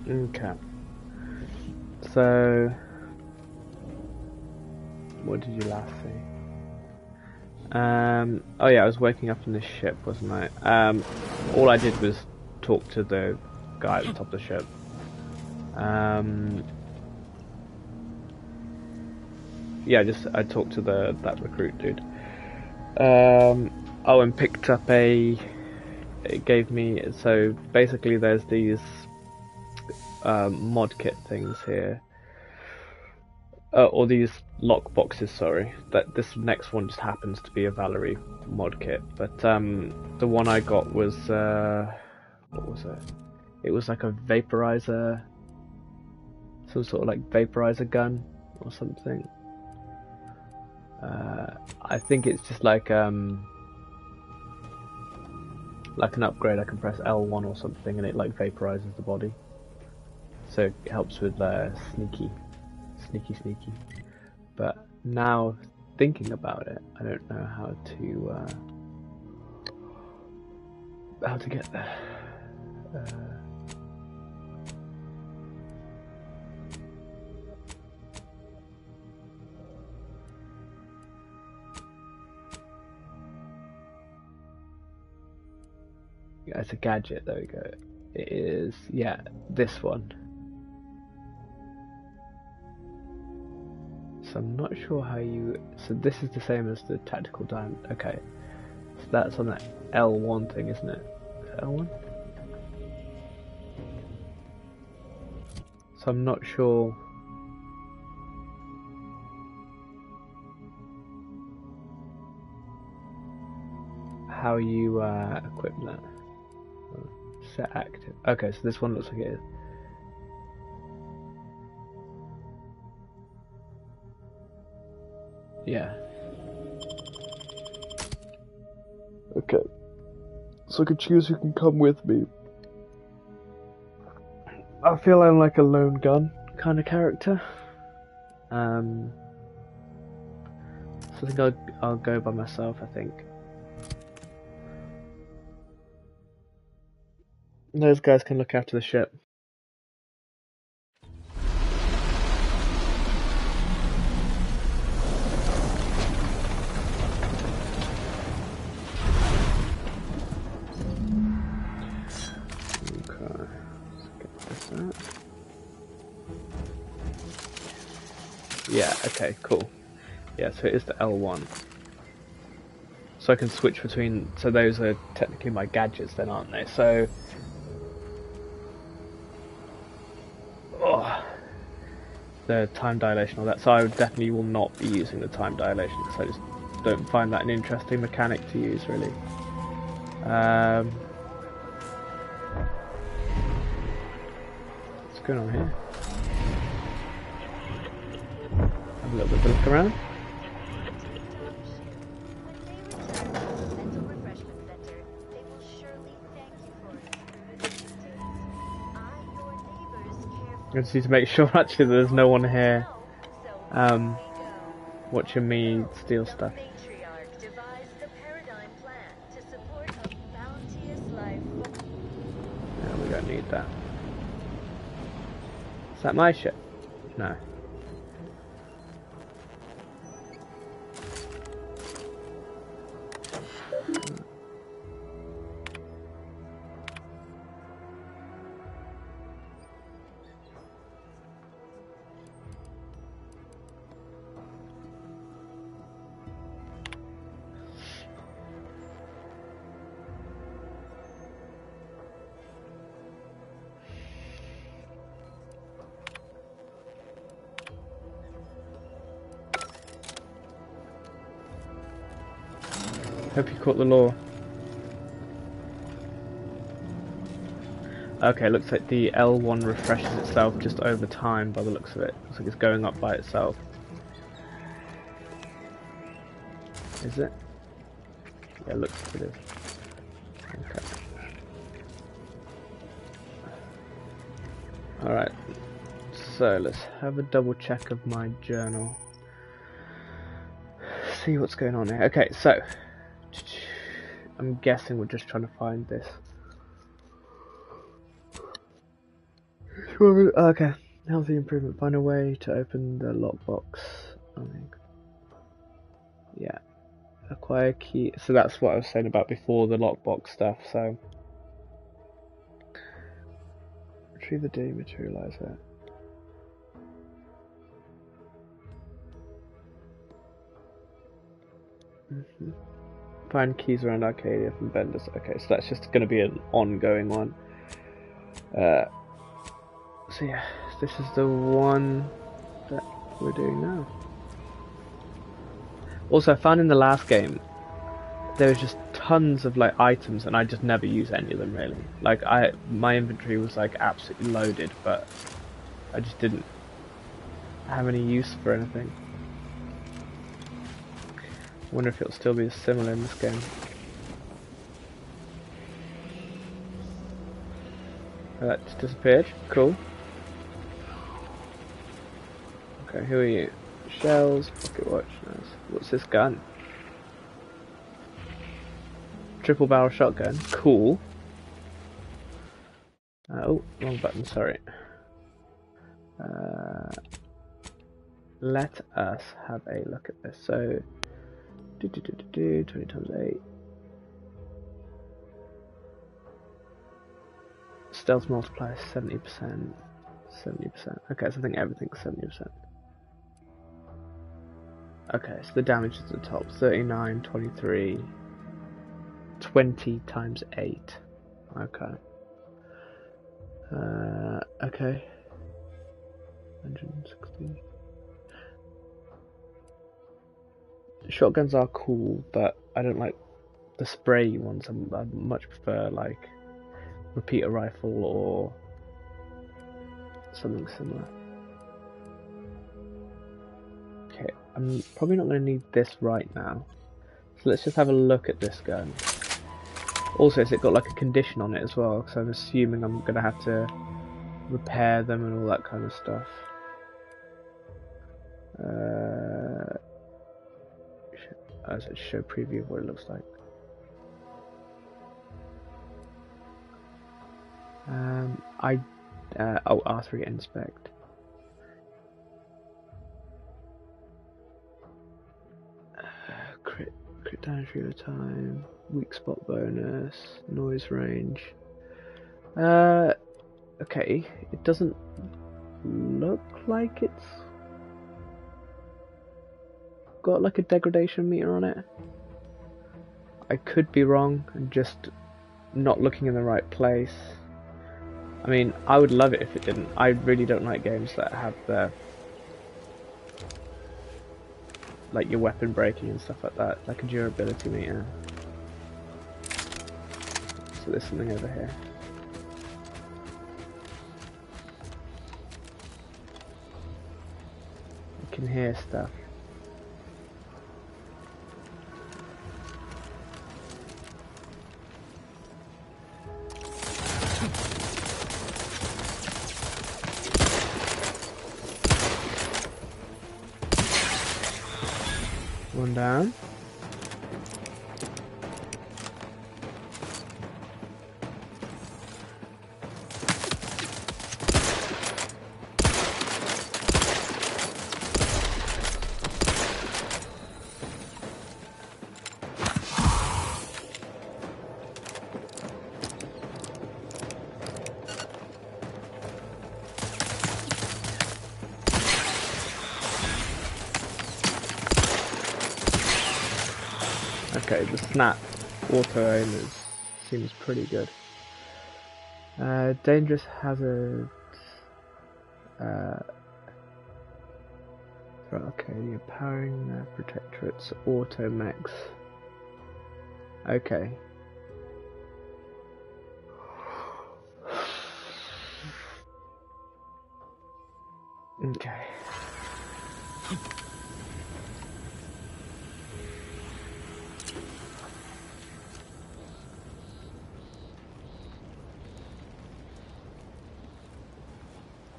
Okay. So, what did you last see? Oh yeah, I was waking up in this ship, wasn't I? All I did was talk to the guy at the top of the ship. Yeah, I talked to that recruit dude. Oh, and picked up it gave me, so basically there's these mod kit things here. Or these lock boxes, sorry. That this next one just happens to be a Valerie mod kit, but the one I got was what was it? It was like a vaporizer, some sort of like vaporizer gun or something. I think it's just like an upgrade. I can press L1 or something, and it like vaporizes the body, so it helps with sneaky. But now thinking about it, I don't know how to get there. Yeah, it's a gadget. There we go. It is, yeah, this one. So I'm not sure how you. So this is the same as the tactical diamond. Okay, so that's on that L1 thing, isn't it? L1. So I'm not sure how you equip that. Set active. Okay, so this one looks like it is. Yeah. Okay. So I can choose who can come with me. I feel I'm like a lone gun kind of character. So I think I'll go by myself, I think. Those guys can look after the ship. Okay, let's get this out. Yeah, okay, cool. Yeah, so it is the L1. So I can switch between, so those are technically my gadgets then, aren't they? So, oh, the time dilation, all that. So I definitely will not be using the time dilation, because I just don't find that an interesting mechanic to use, really. What's going on here? Have a little bit of a look around. I just need to make sure actually that there's no one here watching me steal stuff. No, we don't need that. Is that my ship? No. Hope you caught the lore. Okay, looks like the L1 refreshes itself just over time by the looks of it. Looks like it's going up by itself. Is it? Yeah, it looks like it is. Okay. Alright. So let's have a double check of my journal. See what's going on here. Okay, so I'm guessing we're just trying to find this Okay. Healthy improvement. Find a way to open the lockbox. I think. Yeah. Acquire key. So that's what I was saying about before the lockbox stuff. So retrieve the dematerializer. Find keys around Arcadia from vendors. Okay, so that's just going to be an ongoing one. So yeah, this is the one that we're doing now. Also, I found in the last game there was just tons of like items, and I just never use any of them really. Like my inventory was like absolutely loaded, but I just didn't have any use for anything. I wonder if it'll still be similar in this game. That just disappeared. Cool. Okay, who are you? Shells, pocket watch. Nice. What's this gun? Triple barrel shotgun. Cool. Oh, wrong button. Sorry. Let us have a look at this. So, 20 times 8. Stealth multiplier 70%. 70%. Okay, so I think everything's 70%. Okay, so the damage is at the top. 39, 23, 20 times 8. Okay. Okay. 160. Shotguns are cool, but I don't like the spray ones. I much prefer like repeater rifle or something similar. Okay, I'm probably not going to need this right now. So let's just have a look at this gun. Also, has it got like a condition on it as well? Because I'm assuming I'm going to have to repair them and all that kind of stuff. As it show preview of what it looks like. Oh, R3 inspect. Crit damage real time, weak spot bonus, noise range. Okay, it doesn't look like it's got like a degradation meter on it. I could be wrong and just not looking in the right place. I mean, I would love it if it didn't. I really don't like games that have the like your weapon breaking and stuff like that, like a durability meter. So there's something over here. You can hear stuff. One down. Okay, the snap auto aim seems pretty good. Dangerous hazards. Okay, you're powering the protectorate's auto mechs. Okay. Okay.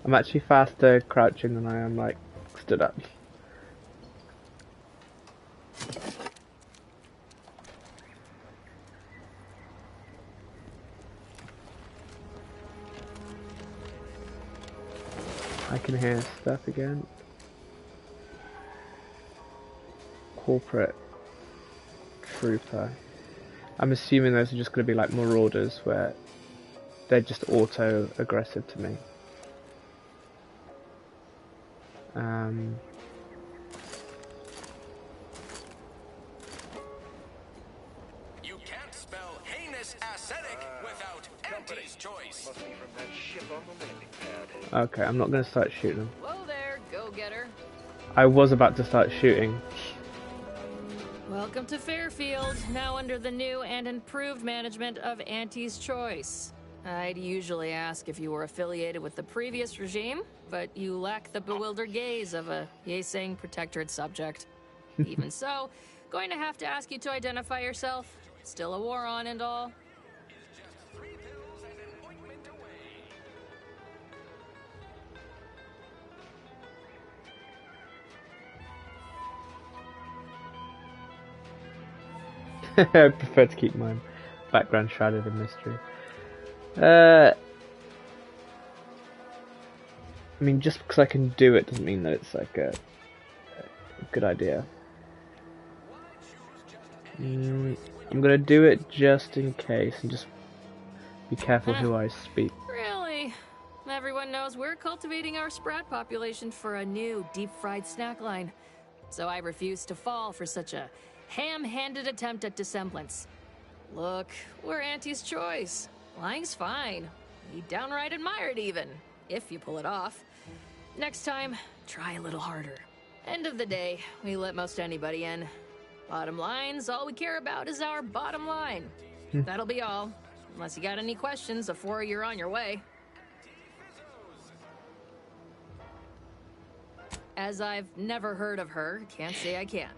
I'm actually faster crouching than I am like stood up. I can hear stuff again. Corporate trooper. I'm assuming those are just going to be like marauders where they're just auto-aggressive to me. You can't spell heinous ascetic without Auntie's choice. Must be from that ship on the landing pad. Okay, I'm not going to start shooting them. Whoa there, go-getter. I was about to start shooting. Welcome to Fairfield, now under the new and improved management of Auntie's Choice. I'd usually ask if you were affiliated with the previous regime, but you lack the bewildered gaze of a yay-saying protectorate subject. Even so, going to have to ask you to identify yourself. Still a war on and all. I prefer to keep my background shrouded in mystery. I mean, just because I can do it doesn't mean that it's like a good idea. I'm gonna do it just in case and just be careful who I speak. Really? Everyone knows we're cultivating our sprat population for a new deep-fried snack line. So I refuse to fall for such a ham-handed attempt at dissemblance. Look, we're Auntie's Choice. Lying's fine. We downright admire it even, if you pull it off. Next time, try a little harder. End of the day, we let most anybody in. Bottom line's all we care about is our bottom line. That'll be all. Unless you got any questions before you're on your way. As I've never heard of her, can't say I can.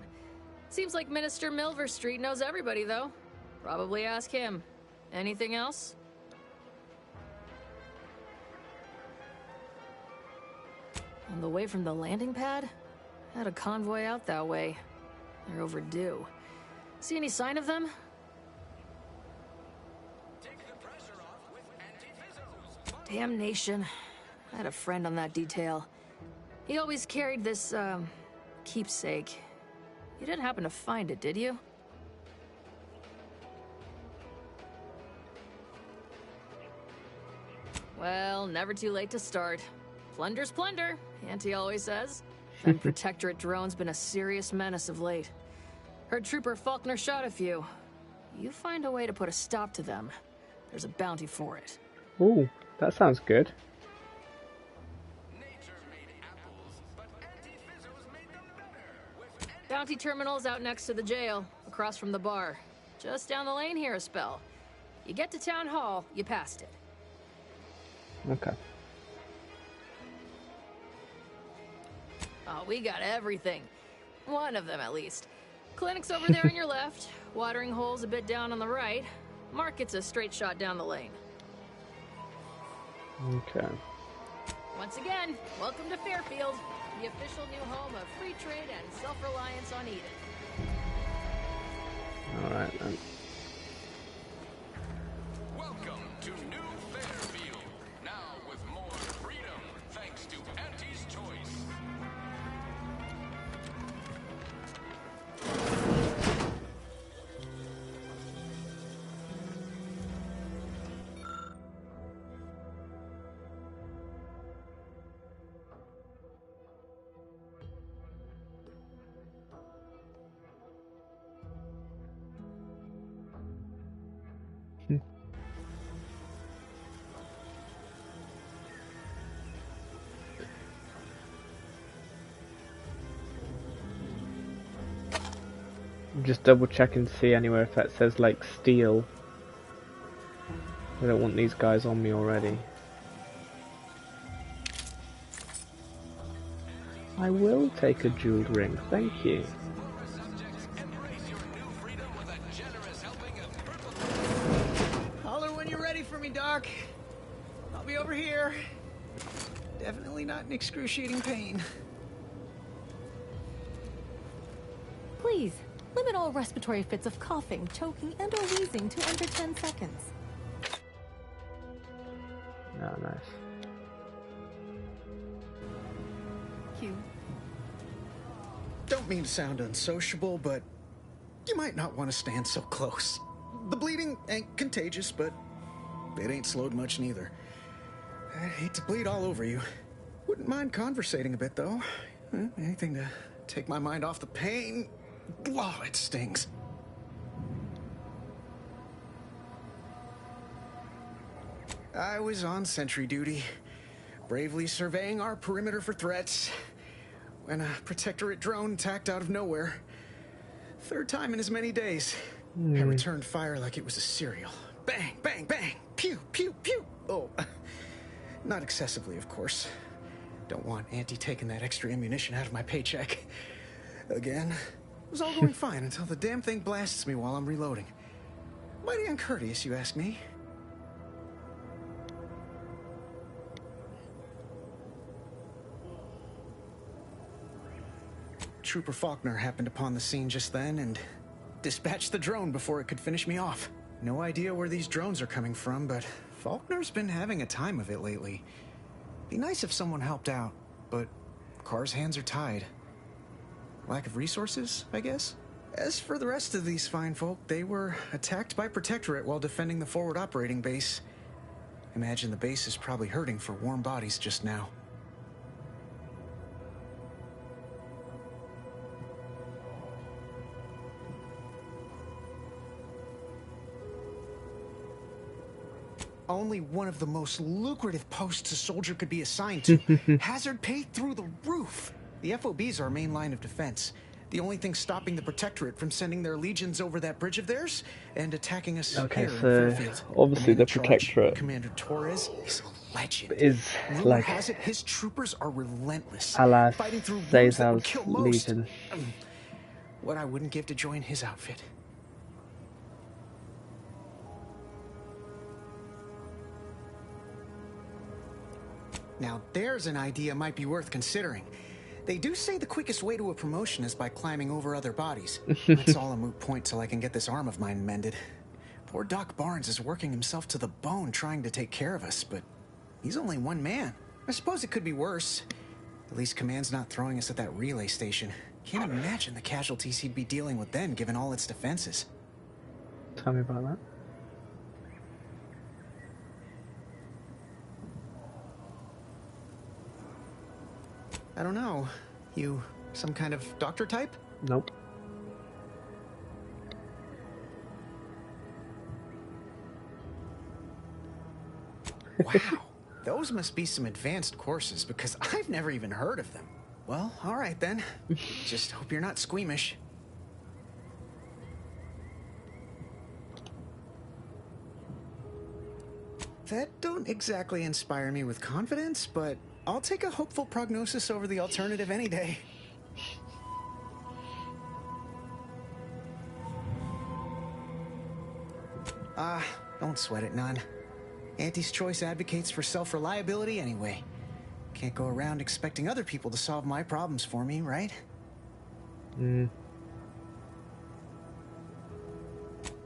Seems like Minister Milverstreet knows everybody, though. Probably ask him. Anything else? On the way from the landing pad? Had a convoy out that way. They're overdue. See any sign of them? Damnation. I had a friend on that detail. He always carried this, keepsake. You didn't happen to find it, did you? Well, never too late to start. Plunder's plunder, Auntie always says. That Protectorate drone's been a serious menace of late. Heard Trooper Faulkner shot a few. You find a way to put a stop to them, there's a bounty for it. Ooh, that sounds good. Bounty terminal's out next to the jail, across from the bar. Just down the lane here a spell. You get to Town Hall, you passed it. Okay. Oh, we got everything. One of them, at least. Clinic's over there on your left. Watering hole's a bit down on the right. Market's a straight shot down the lane. Okay. Once again, welcome to Fairfield, the official new home of free trade and self-reliance on Eden. Alright then. Welcome to New Fairfield. Now with more freedom, thanks to Auntie's Choice. Just double checking to see anywhere if that says like steel. I don't want these guys on me already. I will take a jeweled ring, thank you. Holler when you're ready for me, Doc. I'll be over here. Definitely not in excruciating pain. Please, limit all respiratory fits of coughing, choking, and or wheezing to under 10 seconds. Oh, nice. Thank you. Don't mean to sound unsociable, but you might not want to stand so close. The bleeding ain't contagious, but it ain't slowed much neither. I'd hate to bleed all over you. Wouldn't mind conversating a bit, though. Anything to take my mind off the pain. Oh, it stings. I was on sentry duty, bravely surveying our perimeter for threats, when a protectorate drone attacked out of nowhere. Third time in as many days. I returned fire like it was a cereal. Bang, bang, bang! Pew, pew, pew! Oh, not excessively, of course. Don't want Auntie taking that extra ammunition out of my paycheck. Again. It was all going fine until the damn thing blasts me while I'm reloading. Mighty uncourteous, you ask me. Trooper Faulkner happened upon the scene just then and dispatched the drone before it could finish me off. No idea where these drones are coming from, but Faulkner's been having a time of it lately. Be nice if someone helped out, but Carr's hands are tied. Lack of resources, I guess? As for the rest of these fine folk, they were attacked by Protectorate while defending the forward operating base. Imagine the base is probably hurting for warm bodies just now. Only one of the most lucrative posts a soldier could be assigned to. Hazard pay through the roof. The FOBs are our main line of defense. The only thing stopping the Protectorate from sending their legions over that bridge of theirs and attacking us here in Fairfield. Obviously the Protectorate Commander Torres is a legend. is Rumor like has it his troopers are relentless, a la fighting through rooms that would kill most. Legion. What I wouldn't give to join his outfit. Now there's an idea might be worth considering. They do say the quickest way to a promotion is by climbing over other bodies. That's all a moot point till I can get this arm of mine mended. Poor Doc Barnes is working himself to the bone trying to take care of us, but he's only one man. I suppose it could be worse. At least Command's not throwing us at that relay station. Can't imagine the casualties he'd be dealing with then, given all its defenses. Tell me about that. I don't know. You some kind of doctor type? Nope. Wow. Those must be some advanced courses because I've never even heard of them. Well, all right then. Just hope you're not squeamish. That don't exactly inspire me with confidence, but I'll take a hopeful prognosis over the alternative any day. Don't sweat it none. Auntie's Choice advocates for self-reliability anyway. Can't go around expecting other people to solve my problems for me, right?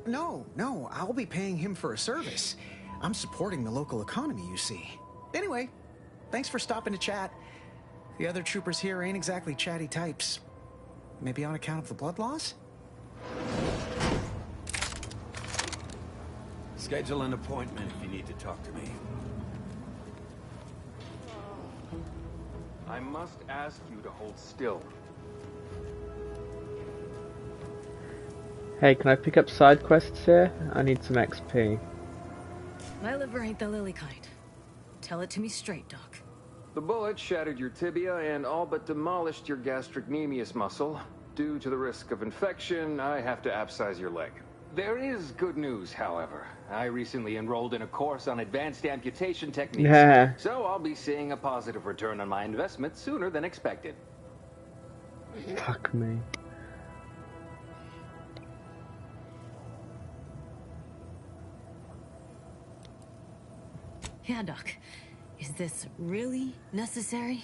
No, I'll be paying him for a service. I'm supporting the local economy, you see. Anyway, thanks for stopping to chat. The other troopers here ain't exactly chatty types. Maybe on account of the blood loss? Schedule an appointment if you need to talk to me. I must ask you to hold still. Hey, can I pick up side quests here? I need some XP. My liver ain't the lily kind. Tell it to me straight, Doc. The bullet shattered your tibia and all but demolished your gastrocnemius muscle. Due to the risk of infection, I have to abscise your leg. There is good news, however. I recently enrolled in a course on advanced amputation techniques, so I'll be seeing a positive return on my investment sooner than expected. Fuck me. Yeah, Doc. Is this really necessary?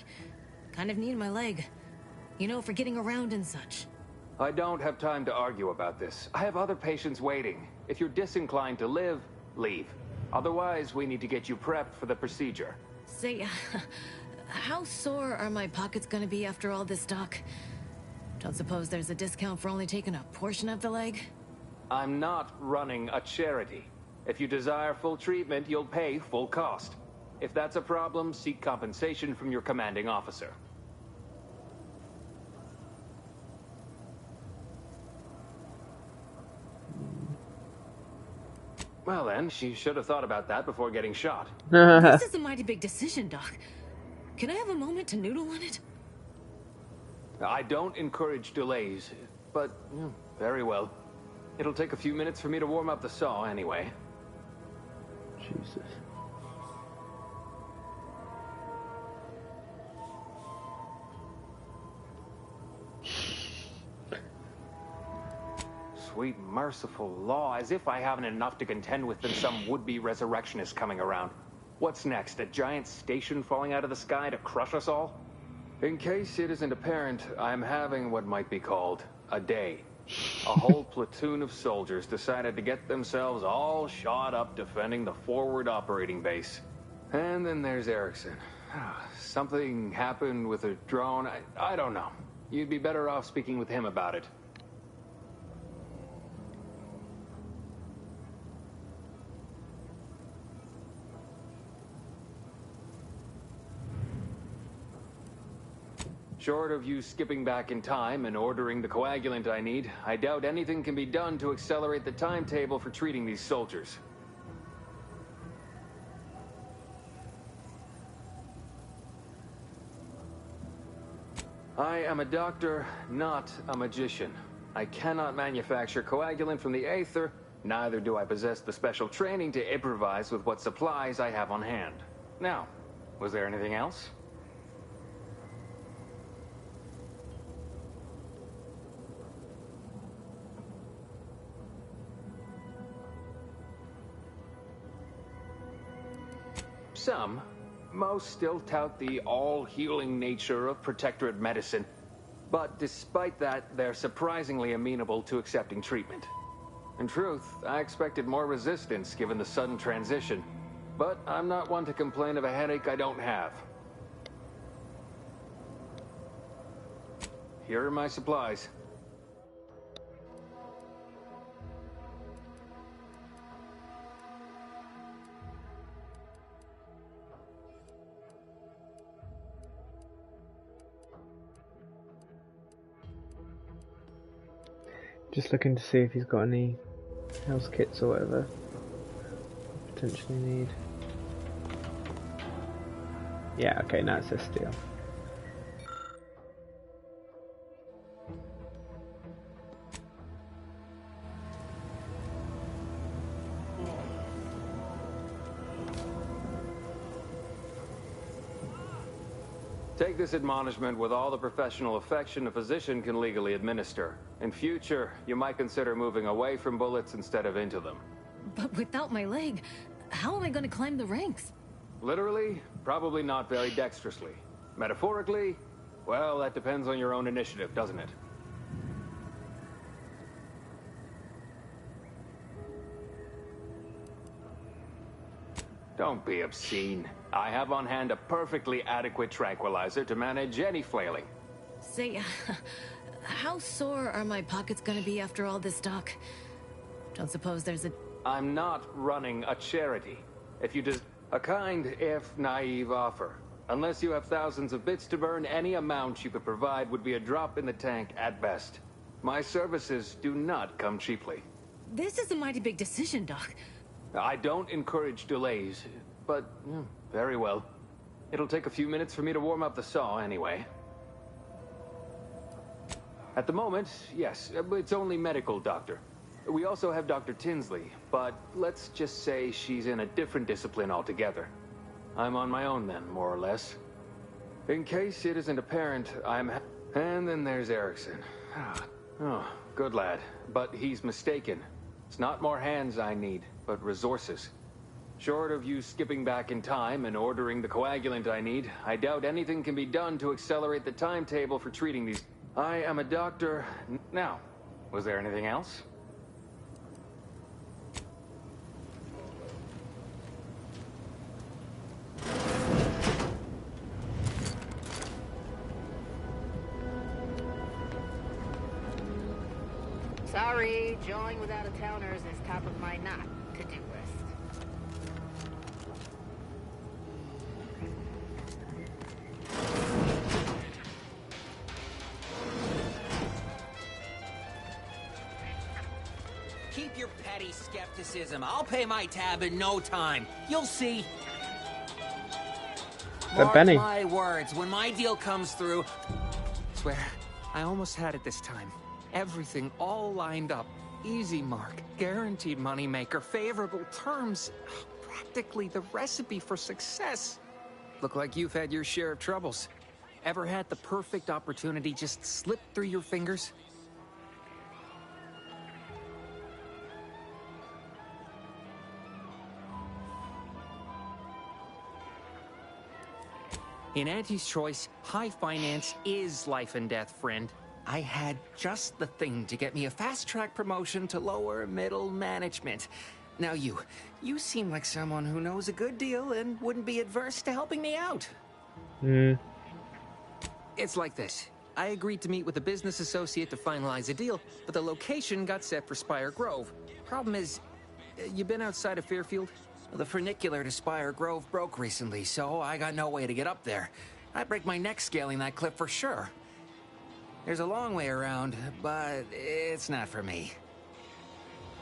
Kind of need my leg. You know, for getting around and such. I don't have time to argue about this. I have other patients waiting. If you're disinclined to live, leave. Otherwise, we need to get you prepped for the procedure. Say, How sore are my pockets gonna be after all this, Doc? Don't suppose there's a discount for only taking a portion of the leg? I'm not running a charity. If you desire full treatment, you'll pay full cost. If that's a problem, seek compensation from your commanding officer. Well then, she should have thought about that before getting shot. This is a mighty big decision, Doc. Can I have a moment to noodle on it? I don't encourage delays, but very well. It'll take a few minutes for me to warm up the saw anyway. Jesus. Sweet merciful law, as if I haven't enough to contend with than some would-be resurrectionist coming around. What's next, a giant station falling out of the sky to crush us all? In case it isn't apparent, I'm having what might be called a day. A whole platoon of soldiers decided to get themselves all shot up defending the forward operating base. And then there's Erickson. Something happened with a drone. I don't know. You'd be better off speaking with him about it. Short of you skipping back in time and ordering the coagulant I need, I doubt anything can be done to accelerate the timetable for treating these soldiers. I am a doctor, not a magician. I cannot manufacture coagulant from the aether, neither do I possess the special training to improvise with what supplies I have on hand. Now, was there anything else? Some. Most still tout the all-healing nature of protectorate medicine. But despite that, they're surprisingly amenable to accepting treatment. In truth, I expected more resistance given the sudden transition. But I'm not one to complain of a headache I don't have. Here are my supplies. Just looking to see if he's got any health kits or whatever potentially need. Yeah, okay, now it's a steal. Take this admonishment with all the professional affection a physician can legally administer. In future, you might consider moving away from bullets instead of into them. But without my leg, how am I going to climb the ranks? Literally, probably not very dexterously. Metaphorically, well, that depends on your own initiative, doesn't it? Don't be obscene. I have on hand a perfectly adequate tranquilizer to manage any flailing. Say, how sore are my pockets gonna be after all this, Doc? Don't suppose there's a... I'm not running a charity. If you just... A kind, if naive offer. Unless you have thousands of bits to burn, any amount you could provide would be a drop in the tank at best. My services do not come cheaply. This is a mighty big decision, Doc. I don't encourage delays, but very well. It'll take a few minutes for me to warm up the saw anyway. At the moment, yes, it's only medical, Doctor. We also have Dr. Tinsley, but let's just say she's in a different discipline altogether. I'm on my own then, more or less. In case it isn't apparent, And then there's Erickson. Oh, good lad, but he's mistaken. It's not more hands I need, but resources. Short of you skipping back in time and ordering the coagulant I need, I doubt anything can be done to accelerate the timetable for treating these. I am a doctor. Now, was there anything else? Sorry, joining with out-of-towners is top of my not-to-do list. Keep your petty skepticism. I'll pay my tab in no time. You'll see. Mark Benny. my words, when my deal comes through... Swear, I almost had it this time. Everything all lined up. Easy mark, guaranteed moneymaker, favorable terms. Practically the recipe for success. Look like you've had your share of troubles. Ever had the perfect opportunity just slip through your fingers? In Auntie's choice, high finance is life and death, friend. I had just the thing to get me a fast-track promotion to lower middle management. Now you seem like someone who knows a good deal and wouldn't be adverse to helping me out. It's like this. I agreed to meet with a business associate to finalize a deal, but the location got set for Spire Grove. Problem is, you been outside of Fairfield? The funicular to Spire Grove broke recently, so I got no way to get up there. I'd break my neck scaling that cliff for sure. There's a long way around, but it's not for me.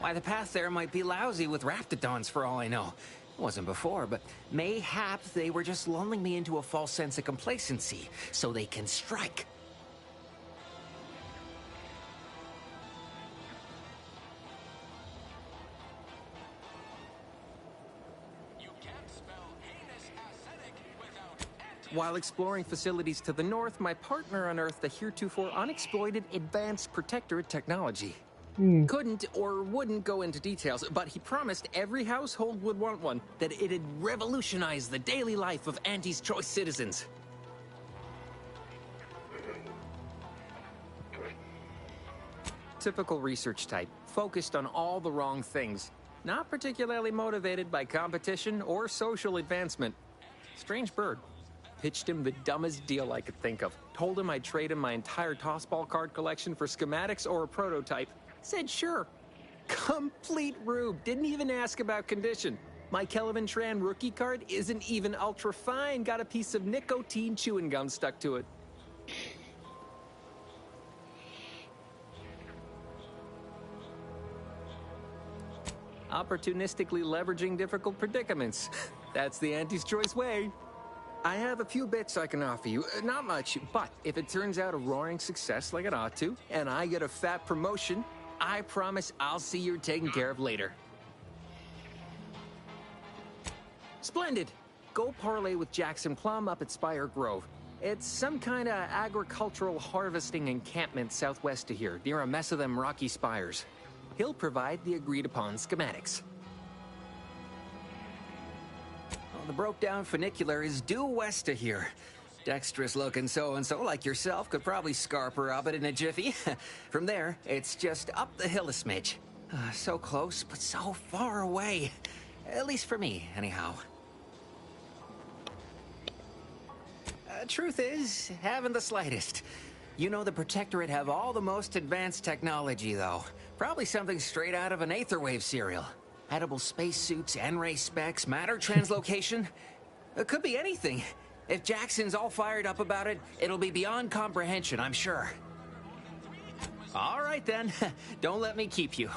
Why, the path there might be lousy with raptidons for all I know. It wasn't before, but mayhap they were just lulling me into a false sense of complacency, so they can strike. While exploring facilities to the north, my partner unearthed a heretofore unexploited advanced protectorate technology. Couldn't or wouldn't go into details, but he promised every household would want one, that it'd revolutionize the daily life of Auntie's Choice citizens. Typical research type, focused on all the wrong things. Not particularly motivated by competition or social advancement. Strange bird. Pitched him the dumbest deal I could think of. Told him I'd trade him my entire tossball card collection for schematics or a prototype. Said sure. Complete rube. Didn't even ask about condition. My Kelvin Tran rookie card isn't even ultra fine. Got a piece of nicotine chewing gum stuck to it. Opportunistically leveraging difficult predicaments. That's the Auntie's Choice way. I have a few bits I can offer you. Not much, but if it turns out a roaring success like it ought to, and I get a fat promotion, I promise I'll see you're taken care of later. Splendid. Go parlay with Jackson Plum up at Spire Grove. It's some kind of agricultural harvesting encampment southwest of here, near a mess of them rocky spires. He'll provide the agreed-upon schematics. The broke-down funicular is due west of here. Dexterous-looking so-and-so like yourself could probably scarper up it in a jiffy. From there, it's just up the hill a smidge. So close, but so far away. At least for me, anyhow. Truth is, haven't the slightest. You know the Protectorate have all the most advanced technology, though. Probably something straight out of an Aetherwave serial. Edible spacesuits, N-ray specs, matter translocation. It could be anything. If Jackson's all fired up about it, it'll be beyond comprehension, I'm sure. All right, then. Don't let me keep you.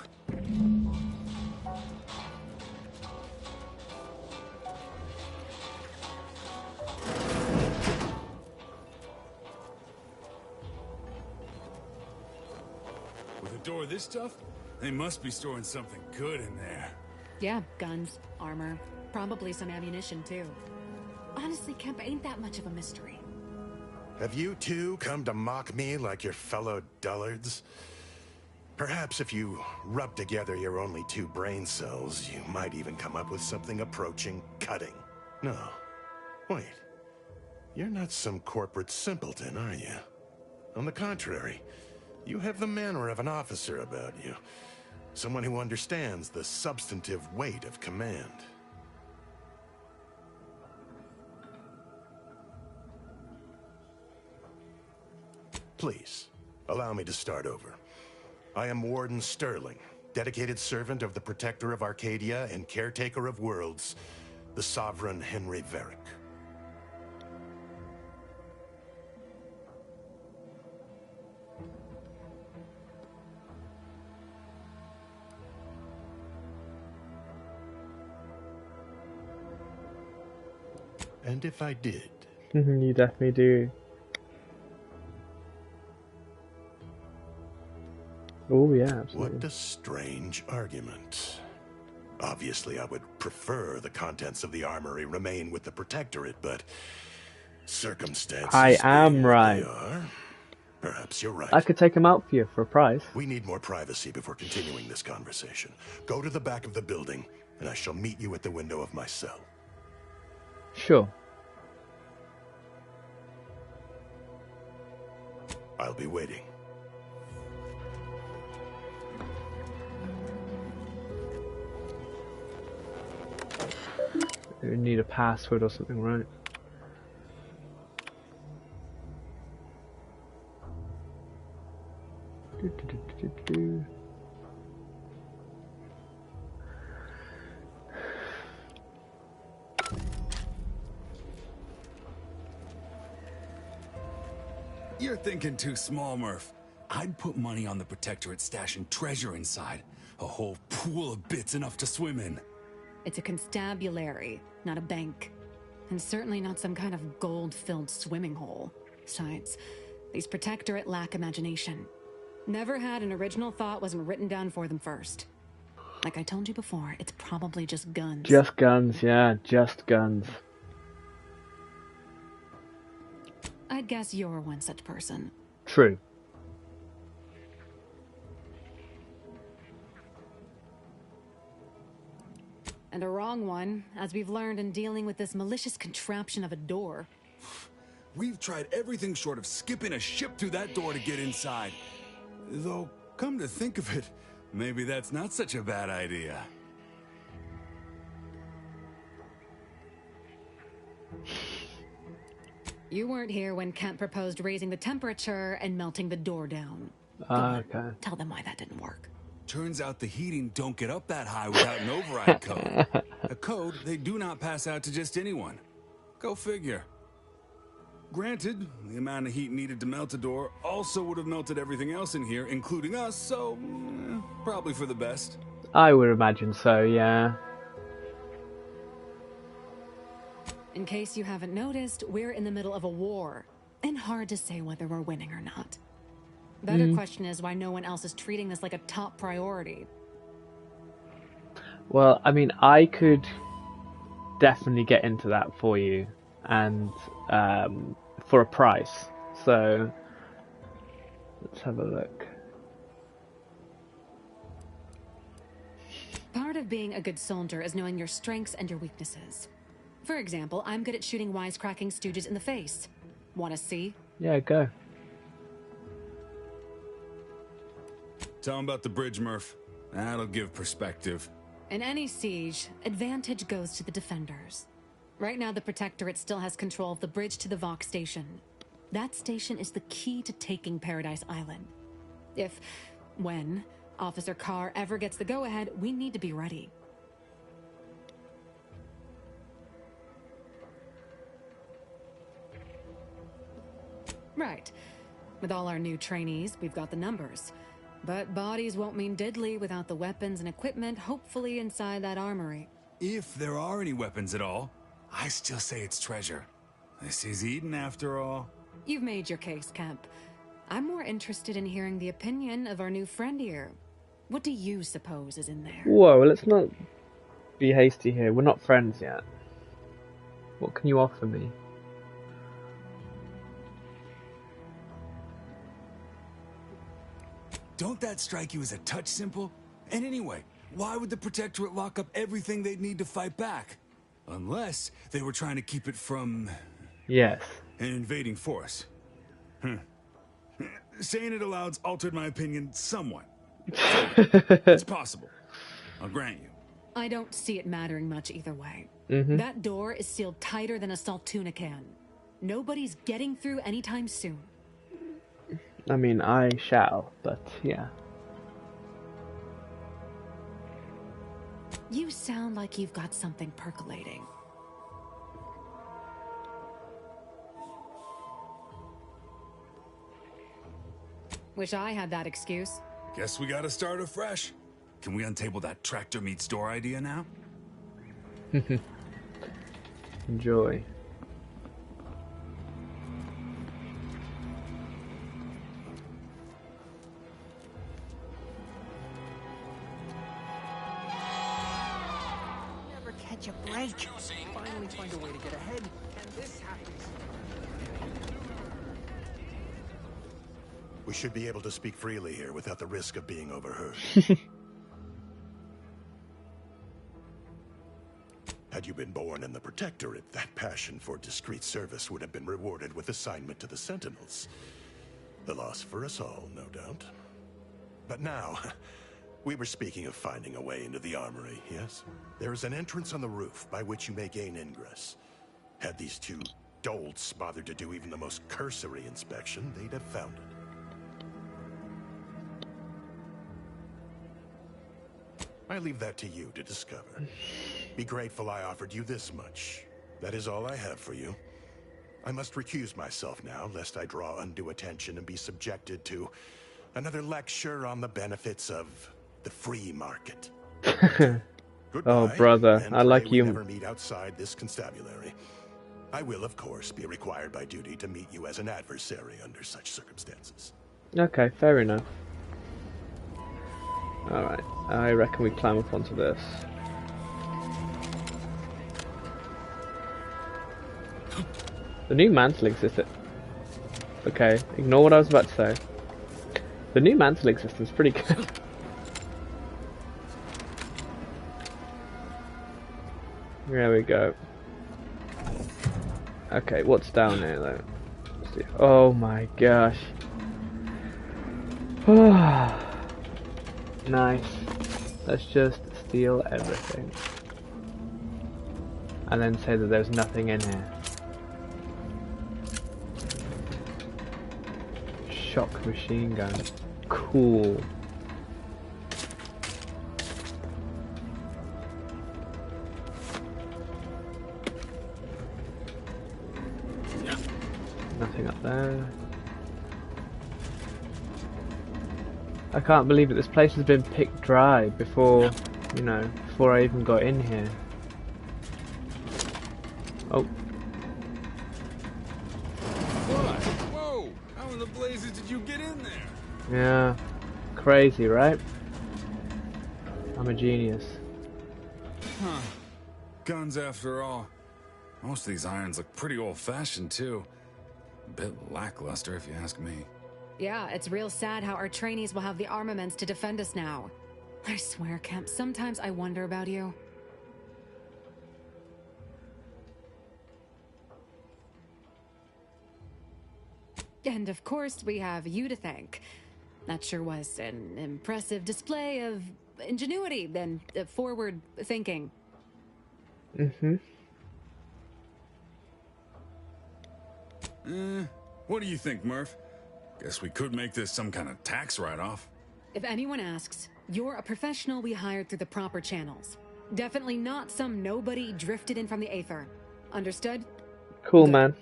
With a door this tough, they must be storing something good in there. Yeah, guns, armor, probably some ammunition too. Honestly, Kemp ain't that much of a mystery. Have you two come to mock me like your fellow dullards? Perhaps if you rub together your only 2 brain cells, you might even come up with something approaching cutting. No. Wait. You're not some corporate simpleton, are you? On the contrary, you have the manner of an officer about you. Someone who understands the substantive weight of command. Please, allow me to start over. I am Warden Sterling, dedicated servant of the Protector of Arcadia and Caretaker of Worlds, the Sovereign Henry Varick. And if I did... You definitely do. Oh yeah, absolutely. What a strange argument. Obviously, I would prefer the contents of the armory remain with the Protectorate, but circumstances I am being what right. they are, perhaps you're right. I could take him out for you for a price. We need more privacy before continuing this conversation. Go to the back of the building, and I shall meet you at the window of my cell. Sure. I'll be waiting. You need a password or something, right? You're thinking too small, Murph. I'd put money on the Protectorate stashing treasure inside. A whole pool of bits enough to swim in. It's a constabulary, not a bank. And certainly not some kind of gold-filled swimming hole. Besides, these Protectorate lack imagination. Never had an original thought wasn't written down for them first. Like I told you before, it's probably just guns. Just guns, yeah, just guns. I'd guess you're one such person. True. And a wrong one, as we've learned in dealing with this malicious contraption of a door. We've tried everything short of skipping a ship through that door to get inside. Though, come to think of it, maybe that's not such a bad idea. You weren't here when Kemp proposed raising the temperature and melting the door down. Okay. Tell them why that didn't work. Turns out the heating don't get up that high without an override code. A code they do not pass out to just anyone. Go figure. Granted, the amount of heat needed to melt a door also would have melted everything else in here, including us, so probably for the best. I would imagine so, yeah. In case you haven't noticed, we're in the middle of a war, and hard to say whether we're winning or not. Better question is why no one else is treating this like a top priority. Well, I mean, I could definitely get into that for you, and for a price. So let's have a look. Part of being a good soldier is knowing your strengths and your weaknesses. For example, I'm good at shooting wisecracking stooges in the face. Want to see? Yeah, go. Tell them about the bridge, Murph. That'll give perspective. In any siege, advantage goes to the defenders. Right now, the Protectorate still has control of the bridge to the Vox station. That station is the key to taking Paradise Island. When, Officer Carr ever gets the go-ahead, we need to be ready. Right. With all our new trainees, we've got the numbers. But bodies won't mean diddly without the weapons and equipment hopefully inside that armory. If there are any weapons at all, I still say it's treasure. This is Eden after all. You've made your case, Kemp. I'm more interested in hearing the opinion of our new friend here. What do you suppose is in there? Whoa, let's not be hasty here. We're not friends yet. What can you offer me? Don't that strike you as a touch simple? And anyway, why would the Protectorate lock up everything they'd need to fight back? Unless they were trying to keep it from... Yes. An invading force. Saying it aloud's altered my opinion somewhat. It's possible. I'll grant you. I don't see it mattering much either way. That door is sealed tighter than a salt tuna can. Nobody's getting through anytime soon. I mean, I shall, but yeah. You sound like you've got something percolating. Wish I had that excuse. Guess we gotta start afresh. Can we untable that tractor meet store idea now? Enjoy. Never catch a break. Finally find a way to get ahead, and this happens. We should be able to speak freely here without the risk of being overheard. Had you been born in the Protectorate, that passion for discreet service would have been rewarded with assignment to the Sentinels. The loss for us all, no doubt. But now, we were speaking of finding a way into the armory, yes? There is an entrance on the roof by which you may gain ingress. Had these two dolts bothered to do even the most cursory inspection, they'd have found it. I leave that to you to discover. Be grateful I offered you this much. That is all I have for you. I must recuse myself now, lest I draw undue attention and be subjected to another lecture on the benefits of the free market. Oh, brother, I like you. Never meet outside this constabulary. I will, of course, be required by duty to meet you as an adversary under such circumstances. Okay, fair enough. Alright, I reckon we climb up onto this. The new mantle existed. Okay, ignore what I was about to say. The new mantle existence is pretty good. There we go. Okay, what's down here though? Let's see. Oh my gosh. Nice. Let's just steal everything. And then say that there's nothing in here. Shock machine gun. Cool. Nothing up there. I can't believe that this place has been picked dry before, you know, before I even got in here. Oh. What? Whoa! How in the blazes did you get in there? Yeah. Crazy, right? I'm a genius. Huh. Guns after all. Most of these irons look pretty old-fashioned, too. A bit lackluster, if you ask me. Yeah, it's real sad how our trainees will have the armaments to defend us now. I swear, Kemp, sometimes I wonder about you. And of course, we have you to thank. That sure was an impressive display of ingenuity and forward thinking. What do you think, Murph? Guess we could make this some kind of tax write-off. If anyone asks, you're a professional we hired through the proper channels. Definitely not some nobody drifted in from the Aether. Understood? Cool, man.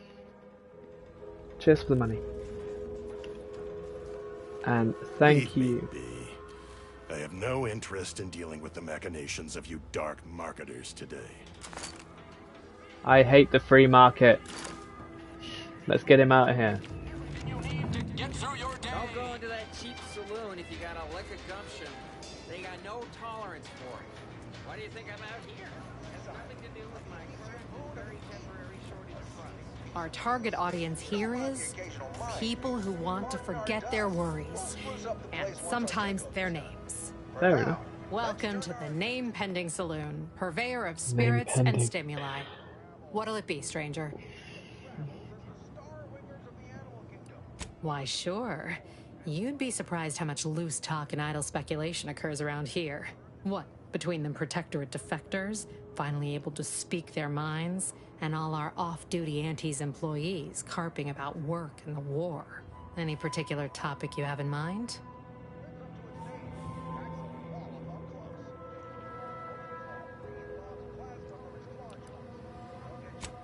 Cheers for the money. And thank you. I have no interest in dealing with the machinations of you dark marketers today. I hate the free market. Let's get him out of here. Don't go into that cheap saloon if you got a lick of gumption. They got no tolerance for it. Why do you think I'm out here? It has nothing to do with my current, very temporary shortage of funds. Our target audience here is people who want to forget their worries, and sometimes their names. Fair enough. Welcome to the Name Pending Saloon, purveyor of spirits and stimuli. What'll it be, stranger? Why, sure. You'd be surprised how much loose talk and idle speculation occurs around here. What, between the Protectorate defectors, finally able to speak their minds, and all our off-duty Antes employees carping about work and the war? Any particular topic you have in mind?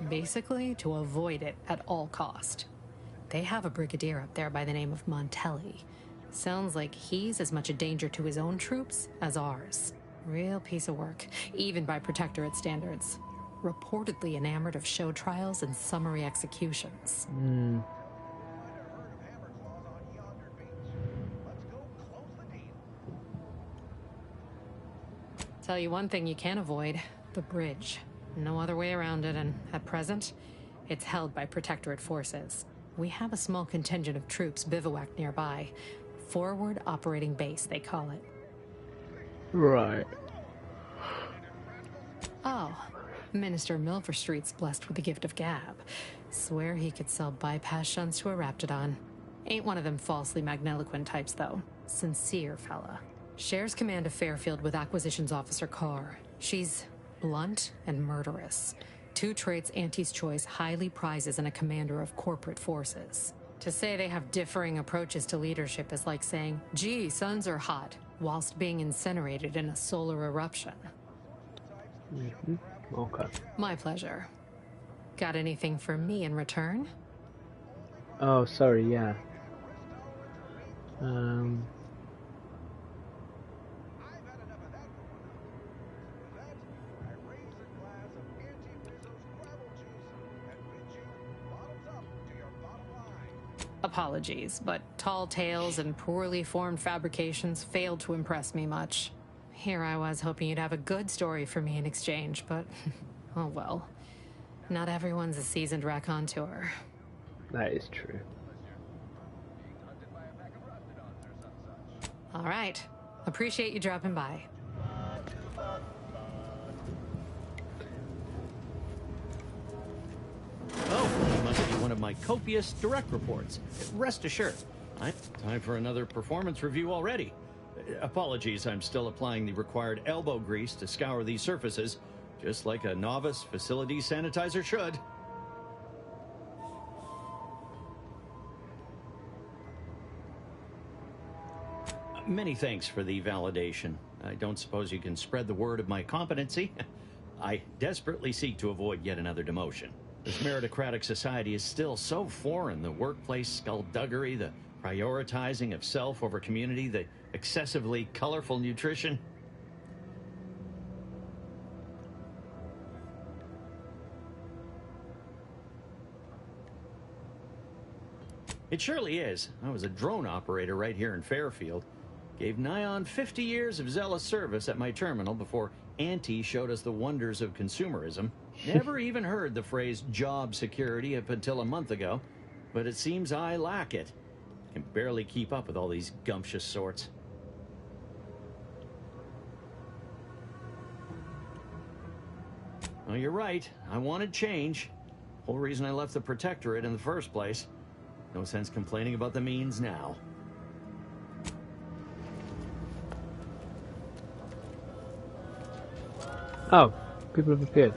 Basically, to avoid it at all cost. They have a brigadier up there by the name of Montelli. Sounds like he's as much a danger to his own troops as ours. Real piece of work, even by Protectorate standards. Reportedly enamored of show trials and summary executions. Tell you one thing you can't avoid, the bridge. No other way around it, and at present, it's held by Protectorate forces. We have a small contingent of troops bivouacked nearby. Forward Operating Base, they call it. Right. Oh, Minister Milverstreet's blessed with the gift of gab. Swear he could sell bypass shunts to a Raptidon. Ain't one of them falsely magniloquent types, though. Sincere fella. Shares command of Fairfield with Acquisitions Officer Carr. She's blunt and murderous. Two traits Auntie's Choice highly prizes in a commander of corporate forces. To say they have differing approaches to leadership is like saying, gee, suns are hot, whilst being incinerated in a solar eruption. Okay. My pleasure. Got anything for me in return? Oh, sorry, yeah. Apologies, but tall tales and poorly formed fabrications failed to impress me much. Here I was hoping you'd have a good story for me in exchange, but oh well. Not everyone's a seasoned raconteur. That is true. All right. Appreciate you dropping by. Oh, you must be one of my copious direct reports. Rest assured, time for another performance review already. Apologies, I'm still applying the required elbow grease to scour these surfaces, just like a novice facility sanitizer should. Many thanks for the validation. I don't suppose you can spread the word of my competency. I desperately seek to avoid yet another demotion. This meritocratic society is still so foreign. The workplace skullduggery, the prioritizing of self over community, the excessively colorful nutrition. It surely is. I was a drone operator right here in Fairfield. Gave nigh on 50 years of zealous service at my terminal before Auntie showed us the wonders of consumerism. Never even heard the phrase job security up until a month ago, but it seems I lack it. Can barely keep up with all these gumptious sorts. Well, you're right. I wanted change. Whole reason I left the Protectorate in the first place. No sense complaining about the means now. Oh, people have appeared.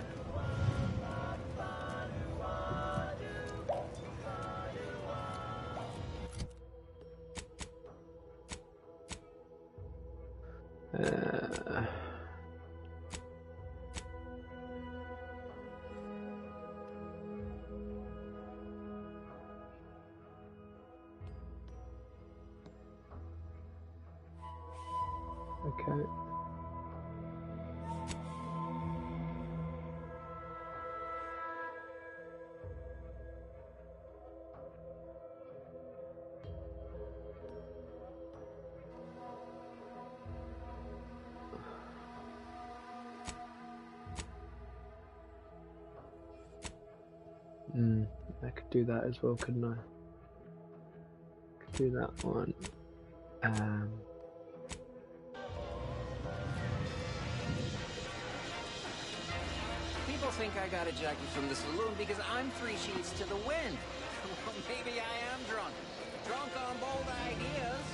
Okay. I could do that as well, couldn't I? Could do that one. People think I got ejected from the saloon because I'm 3 sheets to the wind. Well, maybe I am drunk. Drunk on bold ideas.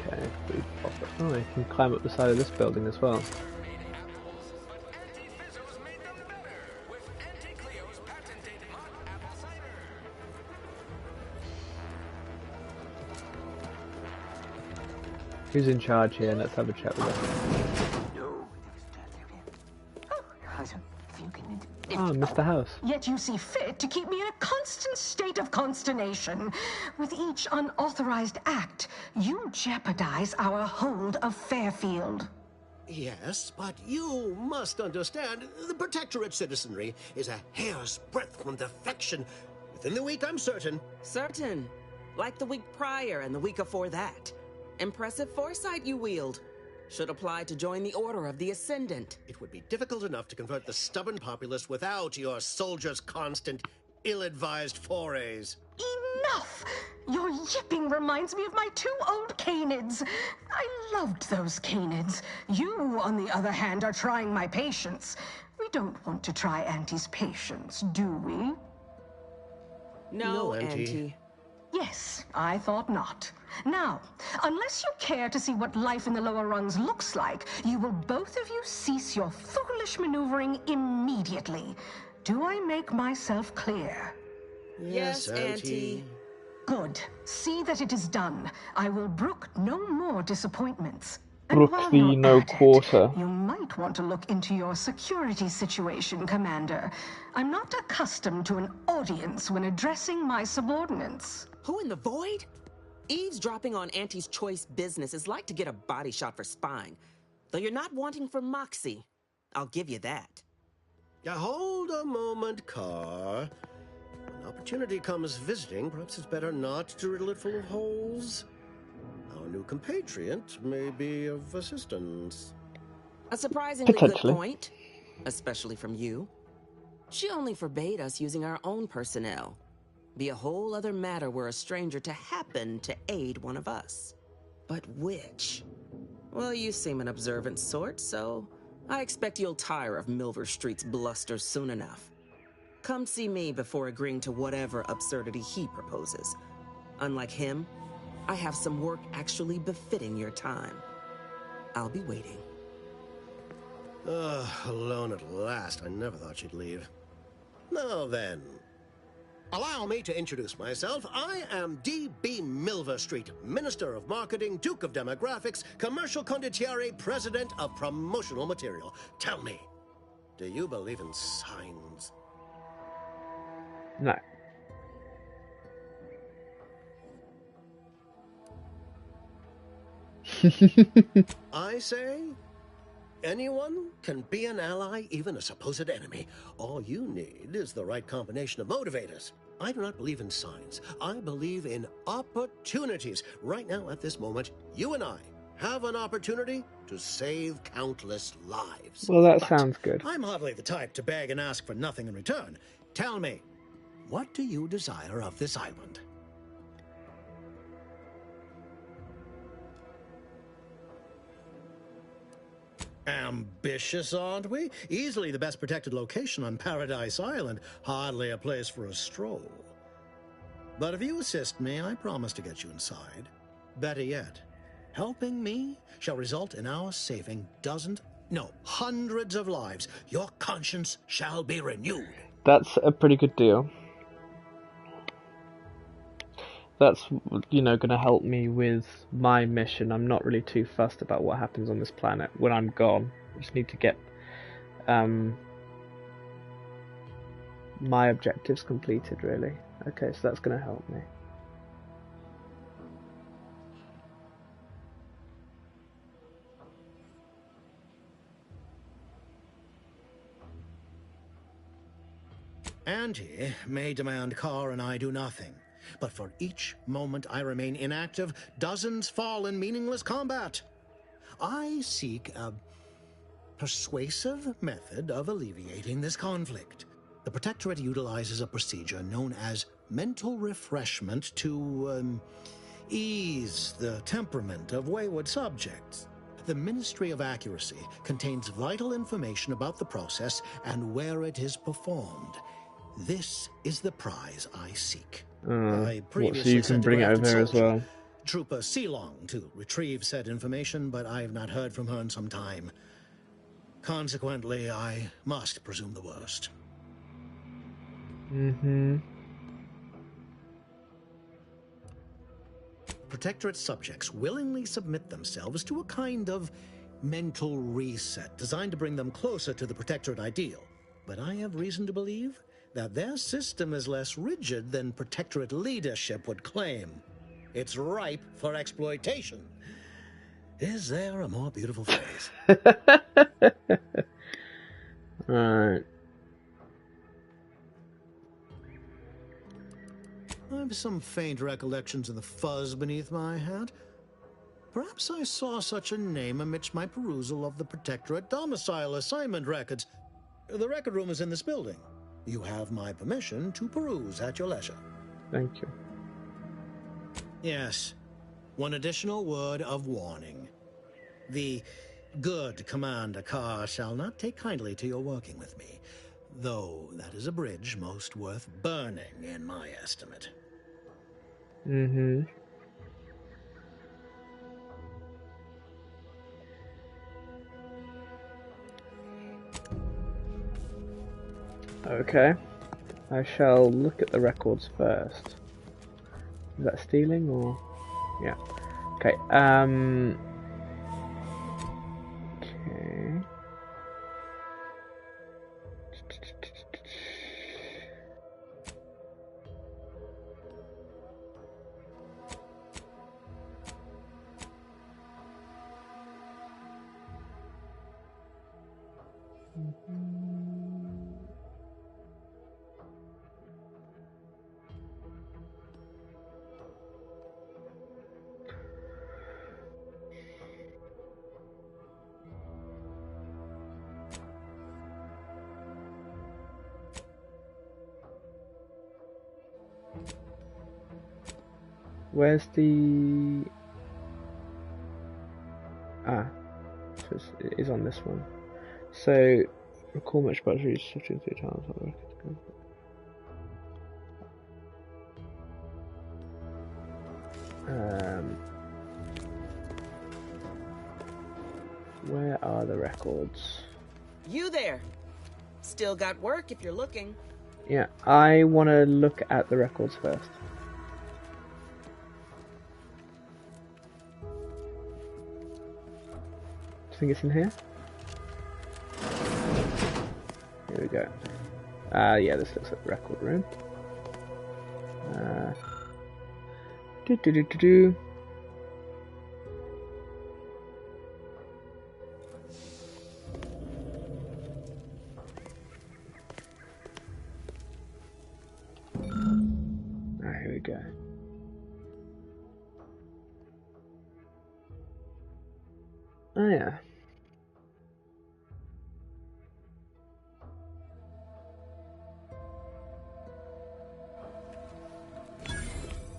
Okay, we pop it. Oh, I can climb up the side of this building as well. Who's in charge here? Let's have a chat with him. Mr. House. Yet you see fit to keep me in a constant state of consternation. With each unauthorized act, you jeopardize our hold of Fairfield. Yes, but you must understand, the Protectorate citizenry is a hair's breadth from defection. Within the week, I'm certain. Certain. Like the week prior and the week before that. Impressive foresight you wield. Should apply to join the Order of the Ascendant. It would be difficult enough to convert the stubborn populace without your soldiers' constant, ill-advised forays. Enough! Your yipping reminds me of my 2 old canids. I loved those canids. You, on the other hand, are trying my patience. We don't want to try Auntie's patience, do we? No, Auntie. Yes, I thought not. Now, unless you care to see what life in the lower rungs looks like, you will both of you cease your foolish maneuvering immediately. Do I make myself clear? Yes, Auntie. Good. See that it is done. I will brook no more disappointments. Brook the no quarter. You might want to look into your security situation, Commander. I'm not accustomed to an audience when addressing my subordinates. Who in the void? Eavesdropping on Auntie's choice business is like to get a body shot for spying. Though you're not wanting for moxie. I'll give you that. Hold a moment, Carr. When opportunity comes visiting, perhaps it's better not to riddle it full of holes. Our new compatriot may be of assistance. A surprisingly good point, especially from you. She only forbade us using our own personnel. Be a whole other matter were a stranger to happen to aid one of us. But which? Well, you seem an observant sort, so I expect you'll tire of Milver Street's bluster soon enough. Come see me before agreeing to whatever absurdity he proposes. Unlike him, I have some work actually befitting your time. I'll be waiting. Alone at last. I never thought she'd leave. Now then, allow me to introduce myself. I am D.B. Milver Street, Minister of Marketing, Duke of Demographics, Commercial Condottiere, President of Promotional Material. Tell me, do you believe in signs? No. I say, anyone can be an ally, even a supposed enemy. All you need is the right combination of motivators. I do not believe in signs. I believe in opportunities. Right now, at this moment, you and I have an opportunity to save countless lives. Well, that sounds good. I'm hardly the type to beg and ask for nothing in return. Tell me, what do you desire of this island? Ambitious, aren't we? Easily the best protected location on Paradise Island. Hardly a place for a stroll. But if you assist me, I promise to get you inside. Better yet, helping me shall result in our saving hundreds of lives. Your conscience shall be renewed. That's a pretty good deal. That's, going to help me with my mission. I'm not really too fussed about what happens on this planet when I'm gone. I just need to get my objectives completed, really. Okay, so that's going to help me. Auntie may demand Carr and I do nothing. But for each moment I remain inactive, dozens fall in meaningless combat. I seek a persuasive method of alleviating this conflict. The Protectorate utilizes a procedure known as mental refreshment to ease the temperament of wayward subjects. The Ministry of Accuracy contains vital information about the process and where it is performed. This is the prize I seek. So you can bring it over here as well. Trooper Sealong to retrieve said information, but I have not heard from her in some time. Consequently, I must presume the worst. Protectorate subjects willingly submit themselves to a kind of mental reset designed to bring them closer to the Protectorate ideal. but I have reason to believe that their system is less rigid than Protectorate leadership would claim. It's ripe for exploitation. Is there a more beautiful phrase? Right. I have some faint recollections of the fuzz beneath my hat. Perhaps I saw such a name amidst my perusal of the Protectorate domicile assignment records. The record room is in this building. You have my permission to peruse at your leisure. Thank you. Yes. One additional word of warning. The good Commander Carr shall not take kindly to your working with me, though that is a bridge most worth burning in my estimate. Mm-hmm. Okay. I shall look at the records first. Is that stealing or? Yeah. Okay. Okay. Where's the... Ah, so it is on this one. So, recall much battery switching 3 times on the record. Where are the records? You there. Still got work if you're looking. Yeah, I want to look at the records first. Do you think it's in here? Here we go. Yeah, this looks like the record room. Do. Here we go. Oh yeah.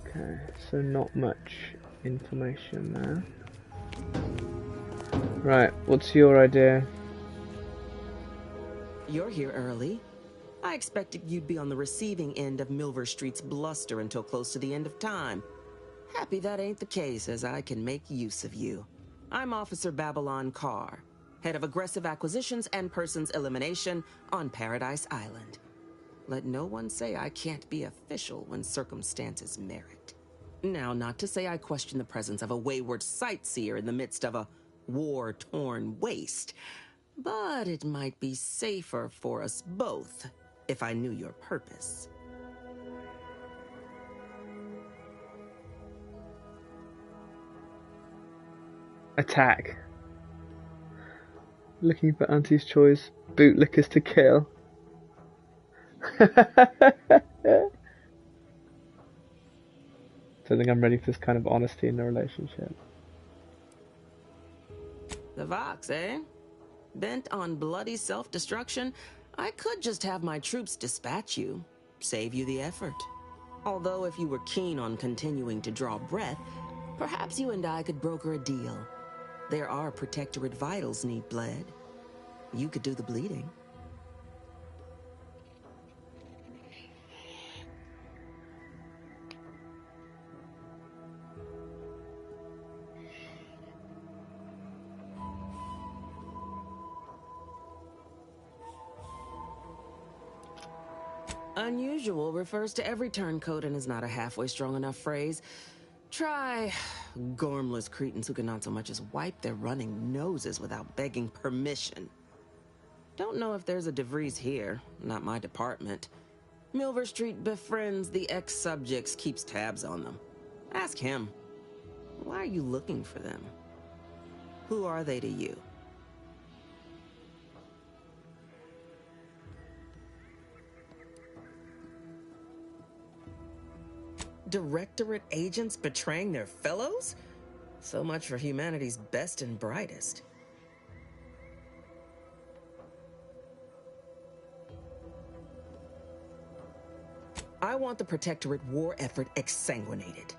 Okay, so not much information there. Right, what's your idea? You're here early. I expected you'd be on the receiving end of Milver Street's bluster until close to the end of time. Happy that ain't the case, as I can make use of you. I'm Officer Babylon Carr, head of aggressive acquisitions and persons elimination on Paradise Island. Let no one say I can't be official when circumstances merit. Now, not to say I question the presence of a wayward sightseer in the midst of a war-torn waste, but it might be safer for us both if I knew your purpose. Attack. Looking for Auntie's choice. Bootlickers to kill. Don't think I'm ready for this kind of honesty in the relationship. The Vox, eh? Bent on bloody self-destruction, I could just have my troops dispatch you, save you the effort. Although if you were keen on continuing to draw breath, perhaps you and I could broker a deal. There are Protectorate vitals need bled. You could do the bleeding. Unusual refers to every turncoat and is not a halfway strong enough phrase. Try gormless cretins who can not so much as wipe their running noses without begging permission. Don't know if there's a DeVries here. Not my department. Milver Street befriends the ex-subjects, keeps tabs on them. Ask him. Why are you looking for them? Who are they to you? Directorate agents betraying their fellows? So much for humanity's best and brightest. I want the Protectorate war effort exsanguinated.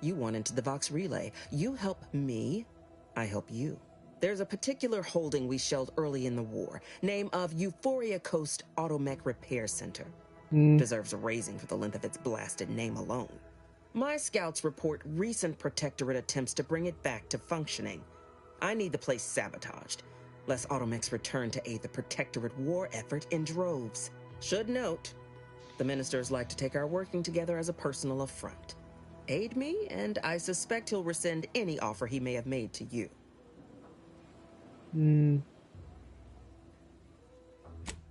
You want into the Vox Relay. You help me, I help you. There's a particular holding we shelled early in the war. Name of Euphoria Coast Automech Repair Center. Deserves a raising for the length of its blasted name alone. My scouts report recent Protectorate attempts to bring it back to functioning. I need the place sabotaged, lest Automechs return to aid the Protectorate war effort in droves. Should note, the ministers like to take our working together as a personal affront. Aid me, and I suspect he'll rescind any offer he may have made to you.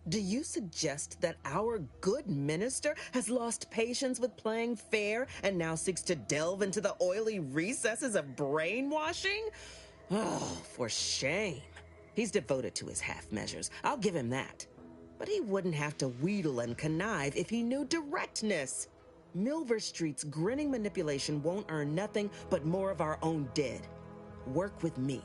Do you suggest that our good minister has lost patience with playing fair and now seeks to delve into the oily recesses of brainwashing? Oh, for shame. He's devoted to his half measures. I'll give him that. But he wouldn't have to wheedle and connive if he knew directness. Milver Street's grinning manipulation won't earn nothing but more of our own dead. Work with me.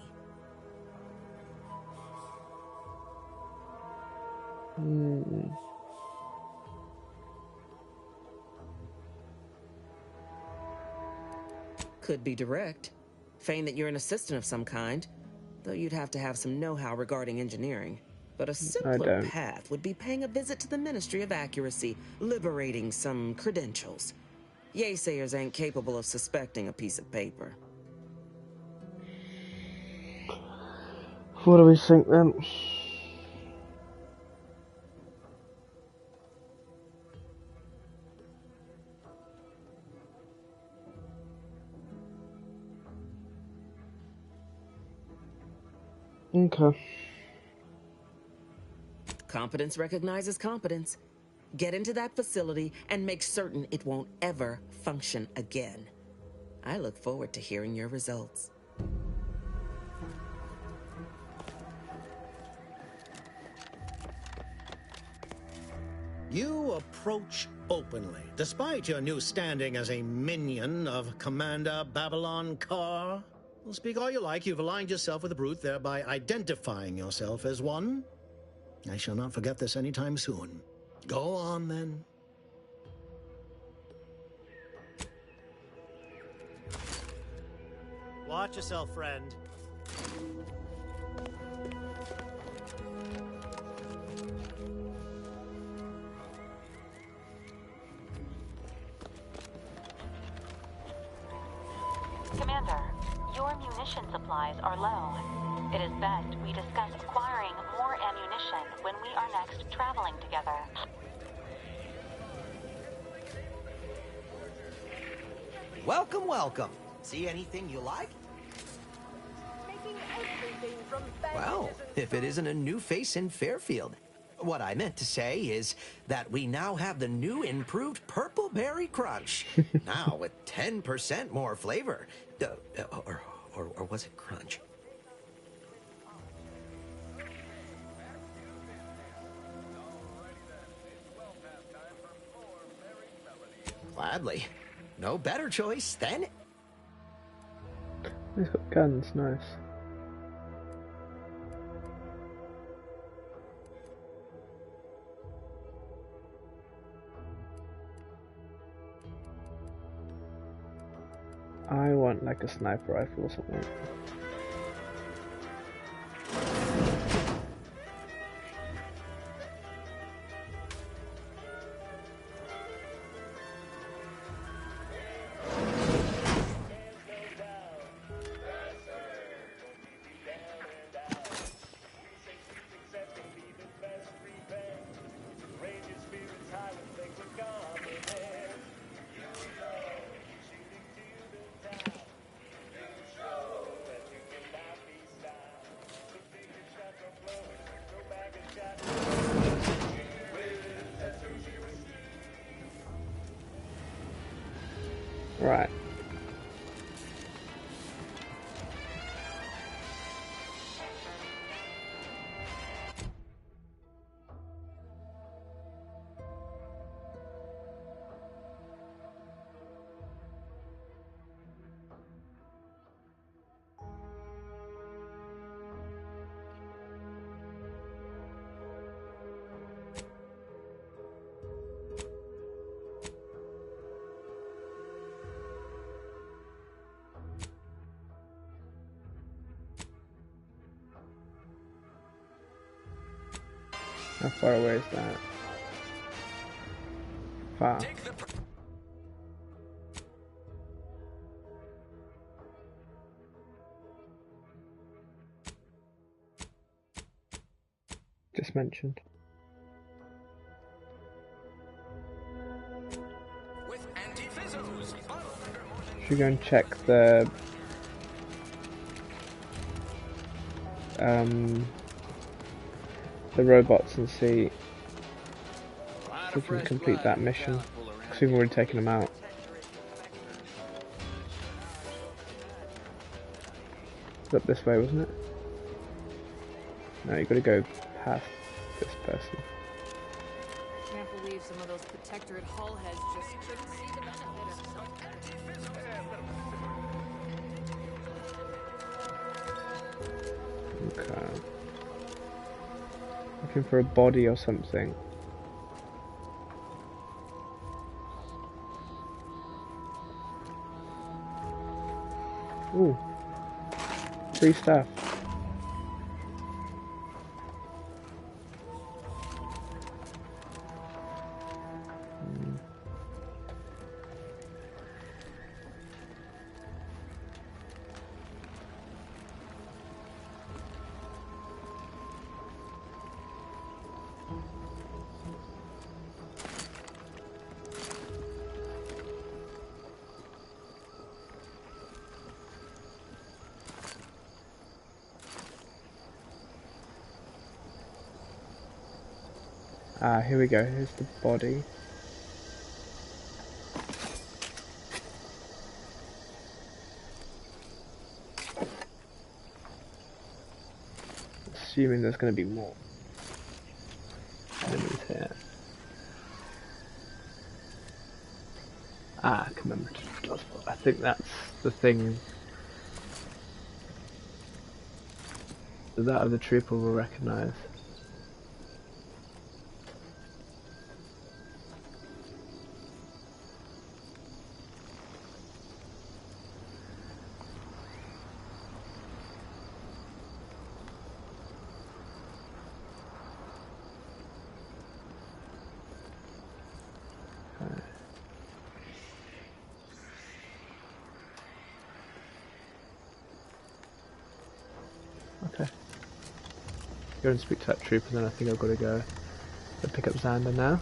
Could be direct. Feign that you're an assistant of some kind, though you'd have to have some know-how regarding engineering. But a simpler path would be paying a visit to the Ministry of Accuracy, liberating some credentials. Yaysayers ain't capable of suspecting a piece of paper. What do we think then? Okay. Competence recognizes competence. Get into that facility and make certain it won't ever function again. I look forward to hearing your results. You approach openly, despite your new standing as a minion of Commander Babylon Carr. Well, speak all you like, you've aligned yourself with the Brute, thereby identifying yourself as one. I shall not forget this anytime soon. Go on, then. Watch yourself, friend. Commander, your munition supplies are low. It is best we discuss acquiring more ammunition when we are next traveling together. Welcome, welcome. See anything you like? Well, if it isn't a new face in Fairfield. What I meant to say is that we now have the new improved Purple Berry Crunch. Now with 10% more flavor. Or was it Crunch? Gladly. No better choice than... He's got guns, nice. I want like a sniper rifle or something. Right. How far away is that? Far. Just mentioned. Should we go and check the robots and see if we can complete that mission? Because we've already taken them out. It's up this way, wasn't it? No, you gotta go past this person. Can't believe some of those protectorate hull heads just couldn't see the benefit of something. Okay. Looking for a body or something. Ooh. Free stuff. Ah, here we go. Here's the body. Assuming there's going to be more enemies here. Ah, commemorative blood. I think that's the thing that other trooper will recognise. Okay. Go and speak to that trooper, then I think I've got to go and pick up Xander now.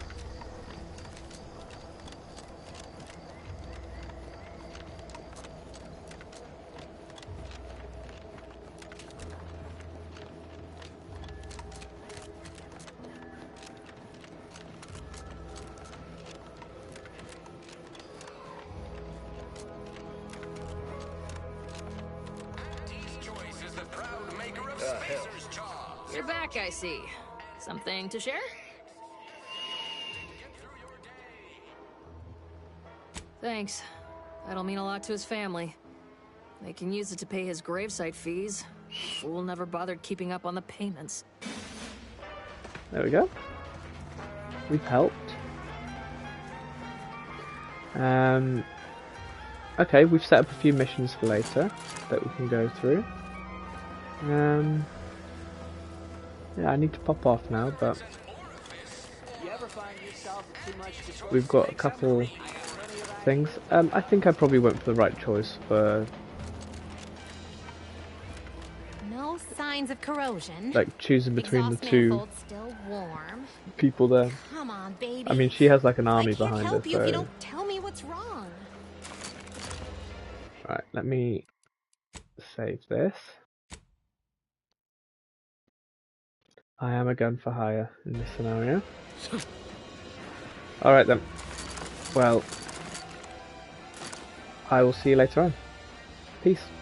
You're back, I see. Something to share? Thanks. That'll mean a lot to his family. They can use it to pay his gravesite fees. Fool never bothered keeping up on the payments. There we go. We've helped. Okay, we've set up a few missions for later that we can go through. Yeah, I need to pop off now, but we've got a couple things. I think I probably went for the right choice for No signs of corrosion. like choosing between the Exhaust two manifold still warm. people there. Come on, baby. I mean, she has like an army I can't behind her, help you if you so. don't tell me what's wrong. Right, let me save this. I am a gun for hire in this scenario. Alright then. Well, I will see you later on. Peace.